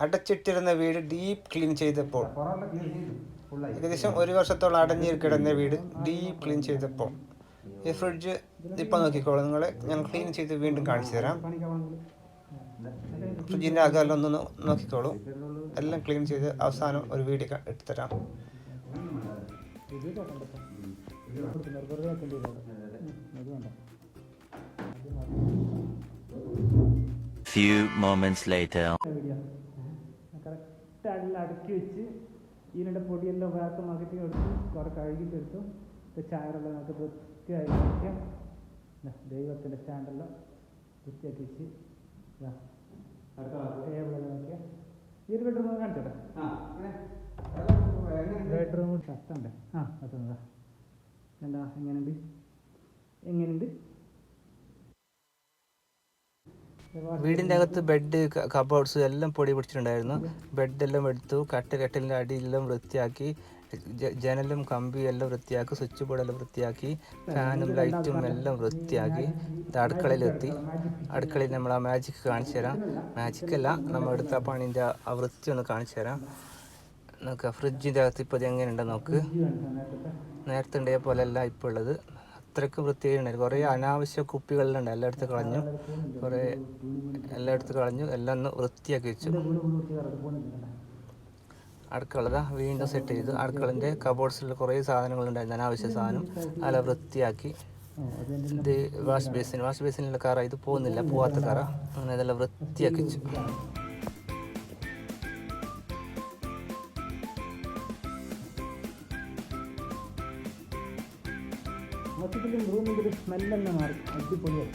അടച്ചിട്ടിരുന്ന വീട് deep clean ചെയ്തപ്പോൾ, ഏകദേശം 1 വർഷത്തോളം അടഞ്ഞു കിടന്ന വീട് ഡീപ്പ് ക്ലീൻ ചെയ്തപ്പോൾ, ഈ ഫ്രിഡ്ജ് ഇപ്പം നോക്കിക്കോളൂ നിങ്ങൾ, ഞാൻ ക്ലീൻ ചെയ്ത് വീണ്ടും കാണിച്ചു തരാം. ഫ്രിഡ്ജിൻ്റെ അകമെല്ലാം ഒന്ന് നോക്കിക്കോളൂ, എല്ലാം ക്ലീൻ ചെയ്ത് അവസാനം ഒരു വീഡിയോ എടുത്തുതരാം. Few moments later. കറക്റ്റ് അടുക്കി വെച്ച് ഇതിൻ്റെ പൊടിയെല്ലാം വേഗമാക്കിയിട്ട് എടുത്ത് കുറേ കഴുകിയിട്ടെടുത്തു. ചായറെല്ലാം നമുക്ക് വൃത്തിയായി വയ്ക്കാം. ദൈവത്തിൻ്റെ സ്റ്റാൻഡെല്ലാം വൃത്തിയാക്കി വെച്ച് ടേബിളെല്ലാം നോക്കിയാൽ ഈ ഒരു ബെഡ്റൂം കാണിച്ചോട്ടെ. ബെഡ്റൂം ഷർട്ടുണ്ട്. അതെന്താ എന്താ എങ്ങനെയുണ്ട്? വീടിൻ്റെ അകത്ത് ബെഡ്, കബോർഡ്സ് എല്ലാം പൊടി പിടിച്ചിട്ടുണ്ടായിരുന്നു. ബെഡെല്ലാം എടുത്തു, കട്ടിലിൻ്റെ അടിയെല്ലാം വൃത്തിയാക്കി, ജനലും കമ്പിയും എല്ലാം വൃത്തിയാക്കി, സ്വിച്ച് ബോർഡെല്ലാം വൃത്തിയാക്കി, ഫാനും ലൈറ്റും എല്ലാം വൃത്തിയാക്കി. ഇത് അടുക്കളയിലെത്തി. അടുക്കളയിൽ നമ്മൾ ആ മാജിക് കാണിച്ചു തരാം. മാജിക്കല്ല, നമ്മൾ എടുത്ത പണീൻ്റെ ആ വൃത്തി ഒന്ന് കാണിച്ചു തരാം. നോക്കുക, ഫ്രിഡ്ജിൻ്റെ അകത്ത് ഇപ്പോൾ ഇത് എങ്ങനെയുണ്ടെന്ന് നോക്ക്. നേരത്തെ ഉണ്ടായ പോലെ അല്ല ഇപ്പോൾ ഉള്ളത്. അത്രയ്ക്ക് വൃത്തിയായിട്ടുണ്ടായിരുന്നു. കുറേ അനാവശ്യ കുപ്പികളിലുണ്ട്, എല്ലായിടത്തും കളഞ്ഞു. എല്ലാം ഒന്ന് വൃത്തിയാക്കി വെച്ചു. അടുക്കള വീണ്ടും സെറ്റ് ചെയ്തു. അടുക്കളൻ്റെ കബോർഡ്സിൽ കുറേ സാധനങ്ങളുണ്ടായിരുന്നു, അനാവശ്യ സാധനം, അതെല്ലാം വൃത്തിയാക്കി. ഇത് വാഷ് ബേസിനുള്ള കറ, ഇത് പോവാത്ത കറ, അങ്ങനെ ഇതെല്ലാം വൃത്തിയാക്കി വെച്ചു. മൊത്തത്തിലും റൂമിൻ്റെ ഒരു സ്മെല്ലെല്ലാം മാറി, അടിപൊളിയായി.